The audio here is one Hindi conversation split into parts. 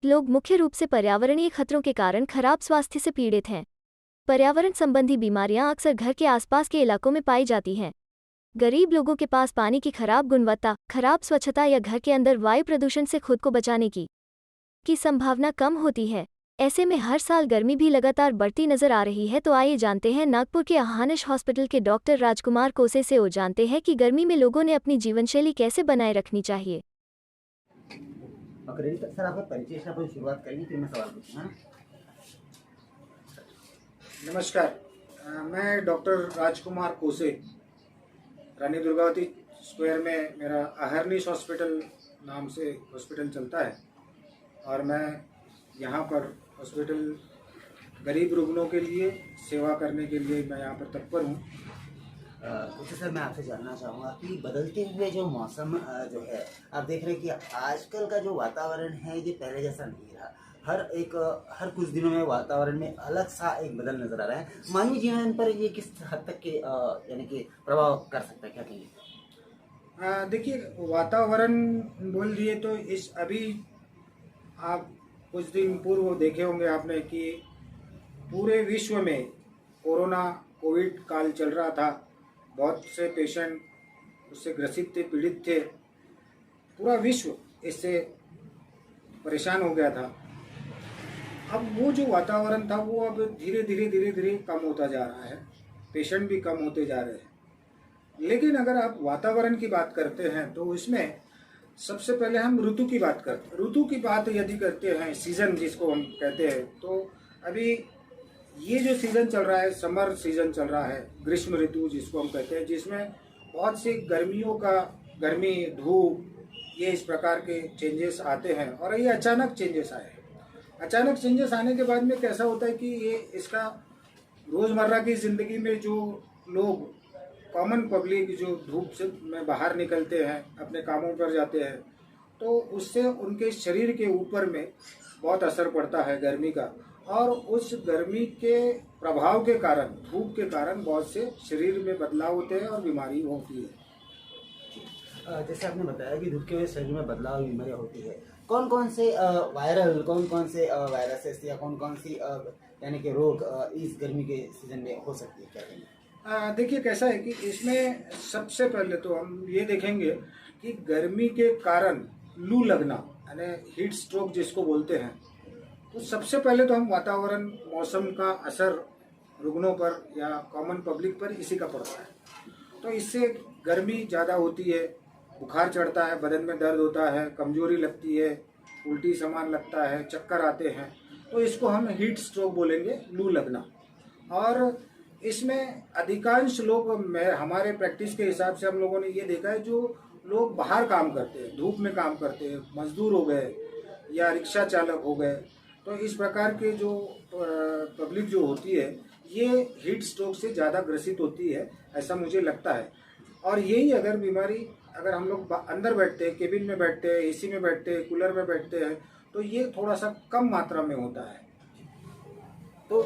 लोग मुख्य रूप से पर्यावरणीय खतरों के कारण खराब स्वास्थ्य से पीड़ित हैं। पर्यावरण संबंधी बीमारियां अक्सर घर के आसपास के इलाकों में पाई जाती हैं। गरीब लोगों के पास पानी की खराब गुणवत्ता, खराब स्वच्छता या घर के अंदर वायु प्रदूषण से खुद को बचाने की संभावना कम होती है। ऐसे में हर साल गर्मी भी लगातार बढ़ती नजर आ रही है। तो आइए जानते हैं नागपुर के अहानिश हॉस्पिटल के डॉक्टर राजकुमार कोसे से और जानते हैं कि गर्मी में लोगों ने अपनी जीवनशैली कैसे बनाए रखनी चाहिए। सर, आपका परिचय से अपन शुरुआत करेंगे, फिर मैं सवाल पूछूंगा। नमस्कार, मैं डॉक्टर राजकुमार कोसे, रानी दुर्गावती स्क्वायर में मेरा अहरनीश हॉस्पिटल नाम से हॉस्पिटल चलता है और मैं यहाँ पर हॉस्पिटल गरीब रुग्णों के लिए सेवा करने के लिए मैं यहाँ पर तत्पर हूँ। तो सर, मैं आपसे जानना चाहूँगा कि बदलते हुए जो मौसम जो है, आप देख रहे हैं कि आजकल का जो वातावरण है ये पहले जैसा नहीं रहा। हर कुछ दिनों में वातावरण में अलग सा एक बदल नजर आ रहा है। मानवीय जीवन पर ये किस हद तक के यानी कि प्रभाव कर सकता है, क्या कहेंगे? देखिए, वातावरण बोल दिए तो इस अभी आप कुछ दिन पूर्व देखे होंगे आपने कि पूरे विश्व में कोविड काल चल रहा था। बहुत से पेशेंट उससे ग्रसित थे, पीड़ित थे। पूरा विश्व इससे परेशान हो गया था। अब वो जो वातावरण था वो अब धीरे धीरे कम होता जा रहा है। पेशेंट भी कम होते जा रहे हैं। लेकिन अगर आप वातावरण की बात करते हैं तो इसमें सबसे पहले हम ऋतु की बात करते हैं। ऋतु की बात यदि करते हैं, सीजन जिसको हम कहते हैं, तो अभी ये जो सीजन चल रहा है, समर सीजन चल रहा है, ग्रीष्म ऋतु जिसको हम कहते हैं, जिसमें बहुत सी गर्मी, धूप, ये इस प्रकार के चेंजेस आते हैं। और ये अचानक चेंजेस आए हैं। अचानक चेंजेस आने के बाद में कैसा होता है कि ये इसका रोज़मर्रा की ज़िंदगी में जो लोग, कॉमन पब्लिक जो धूप से में बाहर निकलते हैं, अपने कामों पर जाते हैं, तो उससे उनके शरीर के ऊपर में बहुत असर पड़ता है गर्मी का। और उस गर्मी के प्रभाव के कारण, धूप के कारण बहुत से शरीर में बदलाव होते हैं और बीमारी होती है। जैसे आपने बताया कि धूप की वजह से शरीर में बदलाव, बीमारियाँ होती है। कौन कौन से वायरसेस या कौन कौन सी यानी कि रोग इस गर्मी के सीजन में हो सकती है, क्या कहेंगे? देखिए, कैसा है कि इसमें सबसे पहले तो हम ये देखेंगे कि गर्मी के कारण लू लगना, यानी हीट स्ट्रोक जिसको बोलते हैं, तो सबसे पहले तो हम वातावरण, मौसम का असर रुग्णों पर या कॉमन पब्लिक पर इसी का पड़ता है। तो इससे गर्मी ज़्यादा होती है, बुखार चढ़ता है, बदन में दर्द होता है, कमजोरी लगती है, उल्टी सामान लगता है, चक्कर आते हैं, तो इसको हम हीट स्ट्रोक बोलेंगे, लू लगना। और इसमें अधिकांश लोग, हमारे प्रैक्टिस के हिसाब से हम लोगों ने ये देखा है, जो लोग बाहर काम करते हैं, धूप में काम करते हैं, मजदूर हो गए या रिक्शा चालक हो गए, तो इस प्रकार के जो पब्लिक जो होती है, ये हीट स्ट्रोक से ज़्यादा ग्रसित होती है, ऐसा मुझे लगता है। और यही अगर बीमारी, अगर हम लोग अंदर बैठते हैं, केबिन में बैठते हैं, एसी में बैठते हैं, कूलर में बैठते हैं, तो ये थोड़ा सा कम मात्रा में होता है। तो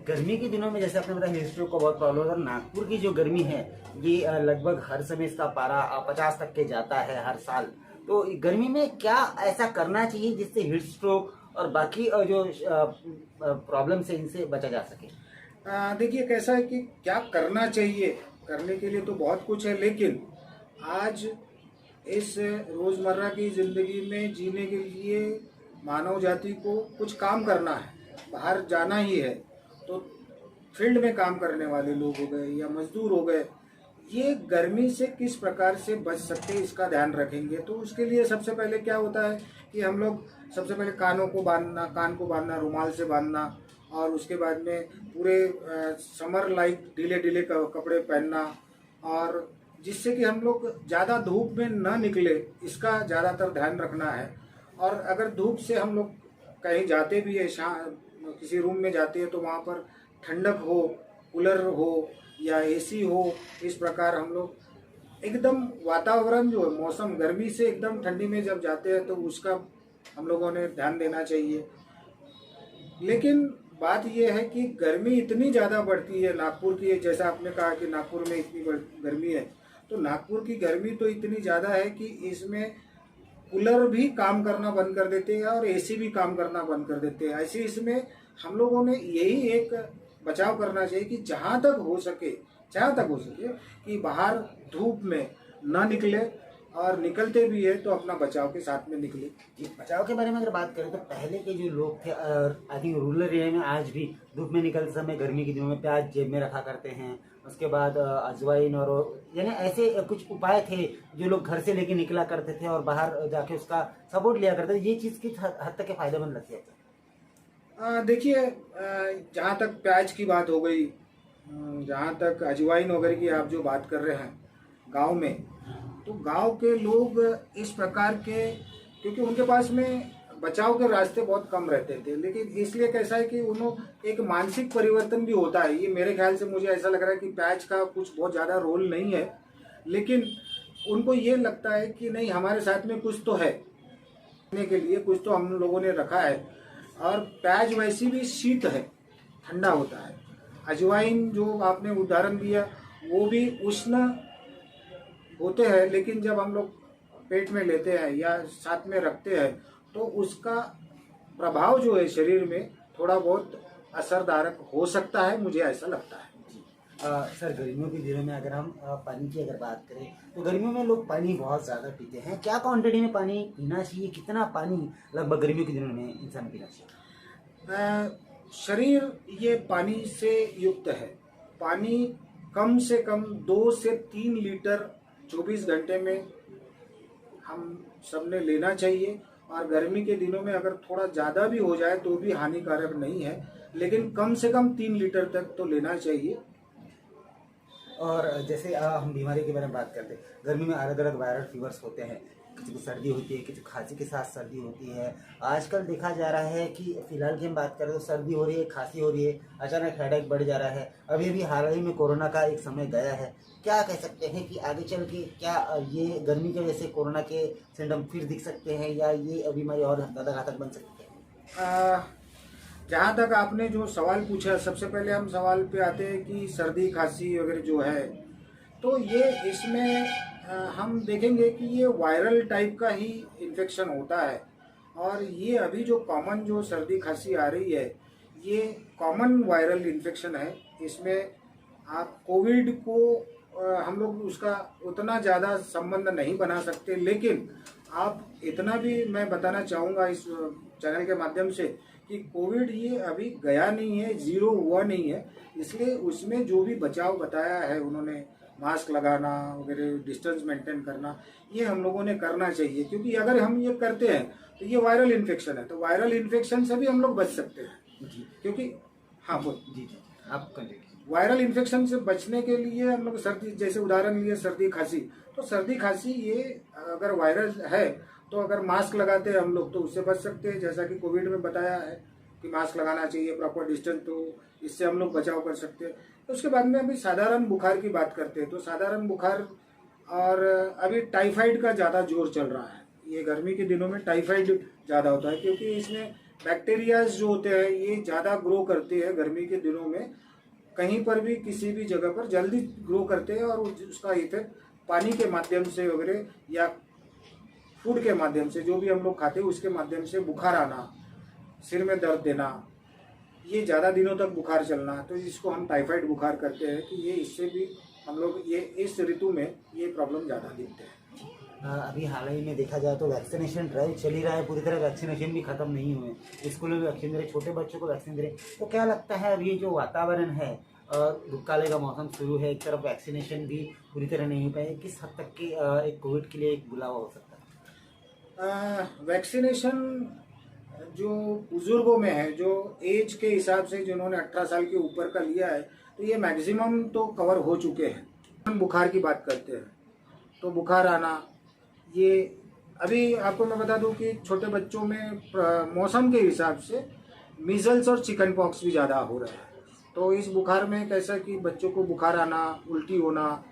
गर्मी के दिनों में जैसे आपने बताया हीट स्ट्रोक का बहुत प्रॉब्लम है। नागपुर की जो गर्मी है ये लगभग हर समय इसका पारा 50 तक के जाता है हर साल। तो गर्मी में क्या ऐसा करना चाहिए जिससे हीट स्ट्रोक और बाकी जो प्रॉब्लम से इनसे बचा जा सके? देखिए, कैसा है कि क्या करना चाहिए, करने के लिए तो बहुत कुछ है, लेकिन आज इस रोज़मर्रा की ज़िंदगी में जीने के लिए मानव जाति को कुछ काम करना है, बाहर जाना ही है। तो फील्ड में काम करने वाले लोग हो गए या मजदूर हो गए, ये गर्मी से किस प्रकार से बच सकते हैं इसका ध्यान रखेंगे। तो उसके लिए सबसे पहले क्या होता है कि हम लोग सबसे पहले कान को बांधना, रुमाल से बांधना, और उसके बाद में पूरे समर लाइक ढीले कपड़े पहनना, और जिससे कि हम लोग ज़्यादा धूप में न निकले, इसका ज़्यादातर ध्यान रखना है। और अगर धूप से हम लोग कहीं जाते भी है, किसी रूम में जाते हैं, तो वहाँ पर ठंडक हो, कूलर हो या एसी हो, इस प्रकार हम लोग एकदम वातावरण जो है, मौसम गर्मी से एकदम ठंडी में जब जाते हैं तो उसका हम लोगों ने ध्यान देना चाहिए। लेकिन बात यह है कि गर्मी इतनी ज़्यादा बढ़ती है नागपुर की, जैसा आपने कहा कि नागपुर में इतनी गर्मी है, तो नागपुर की गर्मी तो इतनी ज़्यादा है कि इसमें कूलर भी काम करना बंद कर देते हैं और एसी भी काम करना बंद कर देते हैं। ऐसे इसमें हम लोगों ने यही एक बचाव करना चाहिए कि जहाँ तक हो सके कि बाहर धूप में ना निकले, और निकलते भी है तो अपना बचाव के साथ में निकले। जी, बचाव के बारे में अगर बात करें तो पहले के जो लोग थे आई थिंक रूरल एरिया में आज भी धूप में निकलते समय गर्मी के दिनों में प्याज जेब में रखा करते हैं, उसके बाद अजवाइन और यानी ऐसे कुछ उपाय थे जो लोग घर से लेके निकला करते थे और बाहर जाके उसका सपोर्ट लिया करते थे। ये चीज़ किस हद तक के फायदेमंद लगती है? देखिए, जहाँ तक प्याज की बात हो गई, जहाँ तक अजवाइन वगैरह की आप जो बात कर रहे हैं गांव में, तो गांव के लोग इस प्रकार के, क्योंकि उनके पास में बचाव के रास्ते बहुत कम रहते थे, लेकिन इसलिए कैसा है कि उन्होंने एक मानसिक परिवर्तन भी होता है। ये मेरे ख्याल से मुझे ऐसा लग रहा है कि प्याज का कुछ बहुत ज़्यादा रोल नहीं है, लेकिन उनको ये लगता है कि नहीं, हमारे साथ में कुछ तो है, खाने के लिए कुछ तो हम लोगों ने रखा है। और प्याज वैसी भी शीत है, ठंडा होता है। अजवाइन जो आपने उदाहरण दिया वो भी उष्ण होते हैं, लेकिन जब हम लोग पेट में लेते हैं या साथ में रखते हैं तो उसका प्रभाव जो है शरीर में थोड़ा बहुत असरदारक हो सकता है, मुझे ऐसा लगता है। सर, गर्मियों के दिनों में अगर हम पानी की अगर बात करें तो गर्मियों में लोग पानी बहुत ज़्यादा पीते हैं। क्या क्वांटिटी में पानी पीना चाहिए, कितना पानी लगभग गर्मियों के दिनों में इंसान पीना चाहिए? शरीर ये पानी से युक्त है। पानी कम से कम 2 से 3 लीटर 24 घंटे में हम सबने लेना चाहिए, और गर्मी के दिनों में अगर थोड़ा ज़्यादा भी हो जाए तो भी हानिकारक नहीं है, लेकिन कम से कम 3 लीटर तक तो लेना चाहिए। और जैसे हम बीमारी के बारे में बात करते हैं, गर्मी में अलग अलग वायरल फीवर्स होते हैं, किसी को सर्दी होती है, किसी को खांसी के साथ सर्दी होती है। आजकल देखा जा रहा है कि फिलहाल की हम बात करें तो सर्दी हो रही है, खांसी हो रही है, अचानक हेडेक बढ़ जा रहा है। अभी अभी हाल ही में कोरोना का एक समय गया है। क्या कह सकते हैं कि आगे चल के क्या ये गर्मी की वजह से कोरोना के सिम्टम फिर दिख सकते हैं या ये बीमारी और ज़्यादा घातक बन सकती है? जहाँ तक आपने जो सवाल पूछा, सबसे पहले हम सवाल पे आते हैं कि सर्दी खांसी वगैरह जो है, तो ये इसमें हम देखेंगे कि ये वायरल टाइप का ही इन्फेक्शन होता है। और ये अभी जो कॉमन जो सर्दी खांसी आ रही है, ये कॉमन वायरल इन्फेक्शन है। इसमें आप कोविड को हम लोग उसका उतना ज़्यादा संबंध नहीं बना सकते, लेकिन आप इतना भी मैं बताना चाहूँगा इस चैनल के माध्यम से कि कोविड ये अभी गया नहीं है, जीरो हुआ नहीं है। इसलिए उसमें जो भी बचाव बताया है उन्होंने, मास्क लगाना वगैरह, डिस्टेंस मेंटेन करना, ये हम लोगों ने करना चाहिए। क्योंकि अगर हम ये करते हैं तो ये वायरल इन्फेक्शन है, तो वायरल इन्फेक्शन से भी हम लोग बच सकते हैं। क्योंकि हाँ बोल जी, आप कंटिन्यू। वायरल इन्फेक्शन से बचने के लिए हम लोग सर्दी, जैसे उदाहरण लिए सर्दी खांसी, तो सर्दी खांसी ये अगर वायरल है तो अगर मास्क लगाते हैं हम लोग तो उससे बच सकते हैं। जैसा कि कोविड में बताया है कि मास्क लगाना चाहिए, प्रॉपर डिस्टेंस, तो इससे हम लोग बचाव कर सकते हैं। तो उसके बाद में अभी साधारण बुखार की बात करते हैं, तो साधारण बुखार और अभी टाइफाइड का ज़्यादा जोर चल रहा है। ये गर्मी के दिनों में टाइफाइड ज़्यादा होता है, क्योंकि इसमें बैक्टीरियाज जो होते हैं ये ज़्यादा ग्रो करते हैं गर्मी के दिनों में, कहीं पर भी किसी भी जगह पर जल्दी ग्रो करते हैं, और उसका इफेक्ट पानी के माध्यम से वगैरह या फूड के माध्यम से, जो भी हम लोग खाते हैं उसके माध्यम से बुखार आना, सिर में दर्द देना, ये ज़्यादा दिनों तक बुखार चलना, तो इसको हम टाइफाइड बुखार करते हैं। कि ये इससे भी हम लोग ये इस ऋतु में ये प्रॉब्लम ज़्यादा दिखते हैं। अभी हाल ही में देखा जाए तो वैक्सीनेशन ड्राइव चल ही रहा है, पूरी तरह वैक्सीनेशन भी खत्म नहीं हुए, स्कूलों में वैक्सीन दे रहे, छोटे बच्चों को वैक्सीन दे रहे। तो क्या लगता है अभी जो वातावरण है, धूपकाले का मौसम शुरू है, एक तरफ वैक्सीनेशन भी पूरी तरह नहीं हो पाए, किस हद तक के एक कोविड के लिए एक बुलावा हो सकता है? वैक्सीनेशन जो बुजुर्गों में है, जो एज के हिसाब से जिन्होंने 18 साल के ऊपर का लिया है, तो ये मैक्सिमम तो कवर हो चुके हैं। हम बुखार की बात करते हैं तो बुखार आना, ये अभी आपको मैं बता दूं कि छोटे बच्चों में मौसम के हिसाब से मीजल्स और चिकन पॉक्स भी ज़्यादा हो रहा है। तो इस बुखार में कैसा कि बच्चों को बुखार आना, उल्टी होना,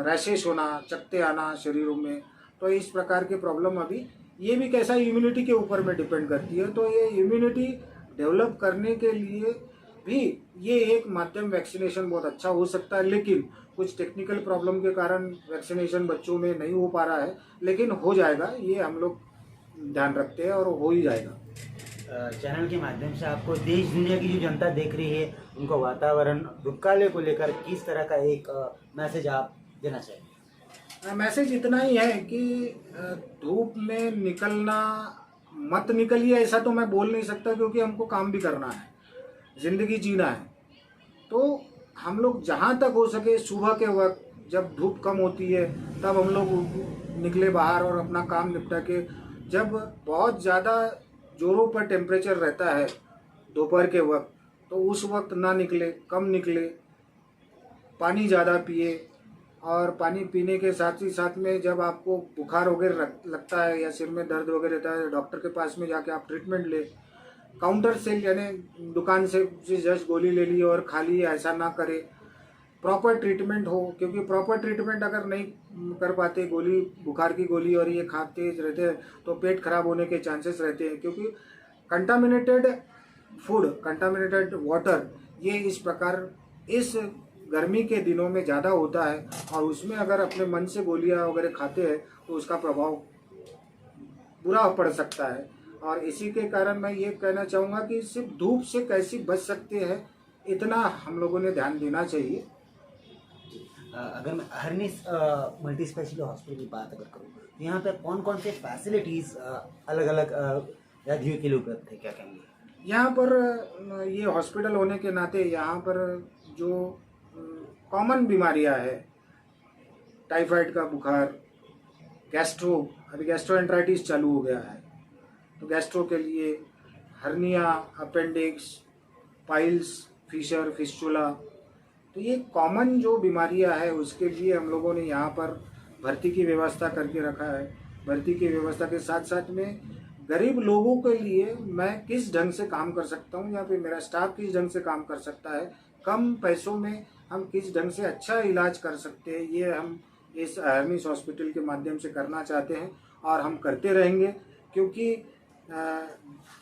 रैशेस होना, चकत्ते आना शरीरों में, तो इस प्रकार के प्रॉब्लम अभी, ये भी कैसा इम्यूनिटी के ऊपर में डिपेंड करती है। तो ये इम्यूनिटी डेवलप करने के लिए भी ये एक माध्यम वैक्सीनेशन बहुत अच्छा हो सकता है, लेकिन कुछ टेक्निकल प्रॉब्लम के कारण वैक्सीनेशन बच्चों में नहीं हो पा रहा है, लेकिन हो जाएगा, ये हम लोग ध्यान रखते हैं और हो ही जाएगा। चैनल के माध्यम से आपको देश दुनिया की जो जनता देख रही है उनको वातावरण धूपकाले को लेकर किस तरह का एक मैसेज आप देना चाहिए? मैसेज इतना ही है कि धूप में निकलना मत निकलिए, ऐसा तो मैं बोल नहीं सकता, क्योंकि हमको काम भी करना है, ज़िंदगी जीना है। तो हम लोग जहाँ तक हो सके सुबह के वक्त जब धूप कम होती है तब हम लोग निकले बाहर और अपना काम निपटा के, जब बहुत ज़्यादा जोरों पर टेम्परेचर रहता है दोपहर के वक्त तो उस वक्त ना निकले, कम निकले, पानी ज़्यादा पिए, और पानी पीने के साथ ही साथ में जब आपको बुखार वगैरह लगता है या सिर में दर्द वगैरह रहता है, डॉक्टर के पास में जाके आप ट्रीटमेंट ले। काउंटर से यानी दुकान से जस्ट गोली ले ली और खा ली, ऐसा ना करे। प्रॉपर ट्रीटमेंट हो, क्योंकि प्रॉपर ट्रीटमेंट अगर नहीं कर पाते, गोली बुखार की गोली और ये खाते रहते हैं तो पेट खराब होने के चांसेस रहते हैं, क्योंकि कंटामिनेटेड फूड, कंटामिनेटेड वाटर, ये इस प्रकार इस गर्मी के दिनों में ज़्यादा होता है, और उसमें अगर अपने मन से गोलियां वगैरह खाते हैं तो उसका प्रभाव बुरा पड़ सकता है। और इसी के कारण मैं ये कहना चाहूँगा कि सिर्फ धूप से कैसे बच सकते हैं, इतना हम लोगों ने ध्यान देना चाहिए। अगर मैं हरनी मल्टी स्पेशलिटी हॉस्पिटल की बात अगर करूँ तो यहाँ पे कौन कौन से फैसिलिटीज़ अलग अलग व्याधियों के लिए उपलब्ध है, क्या कहेंगे? यहाँ पर ये हॉस्पिटल होने के नाते यहाँ पर जो कॉमन बीमारियाँ है, टाइफाइड का बुखार, गैस्ट्रो, अभी गैस्ट्रोएंटराइटिस चालू हो गया है, तो गैस्ट्रो के लिए hernia, appendix, piles, fissure, fistula, तो ये कॉमन जो बीमारियां है उसके लिए हम लोगों ने यहाँ पर भर्ती की व्यवस्था करके रखा है। भर्ती की व्यवस्था के साथ साथ में गरीब लोगों के लिए मैं किस ढंग से काम कर सकता हूँ या फिर मेरा स्टाफ किस ढंग से काम कर सकता है, कम पैसों में हम किस ढंग से अच्छा इलाज कर सकते हैं, ये हम इस हर्निस हॉस्पिटल के माध्यम से करना चाहते हैं और हम करते रहेंगे, क्योंकि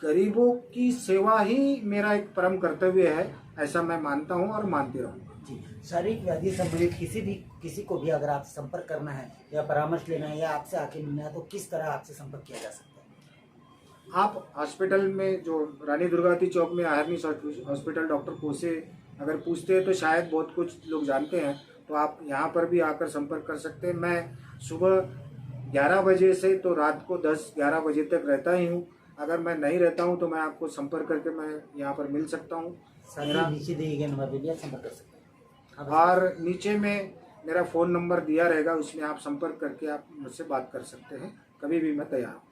गरीबों की सेवा ही मेरा एक परम कर्तव्य है, ऐसा मैं मानता हूँ और मानते रहूँगा। जी, शारीरिक व्याधि संबंधित किसी को भी अगर आपसे संपर्क करना है या परामर्श लेना है या आपसे आके मिलना है तो किस तरह आपसे संपर्क किया जा सकता है? आप हॉस्पिटल में जो रानी दुर्गावती चौक में हर्निस हॉस्पिटल डॉक्टर कोसे अगर पूछते हैं तो शायद बहुत कुछ लोग जानते हैं, तो आप यहाँ पर भी आकर संपर्क कर सकते हैं। मैं सुबह 11 बजे से तो रात को 10-11 बजे तक रहता ही हूँ। अगर मैं नहीं रहता हूँ तो मैं आपको संपर्क करके मैं यहाँ पर मिल सकता हूँ। मेरा नीचे दिए गए नंबर पर भी आप संपर्क कर सकते हैं, और नीचे में मेरा फ़ोन नंबर दिया रहेगा, उसमें आप संपर्क करके आप मुझसे बात कर सकते हैं, कभी भी मैं तैयार हूँ।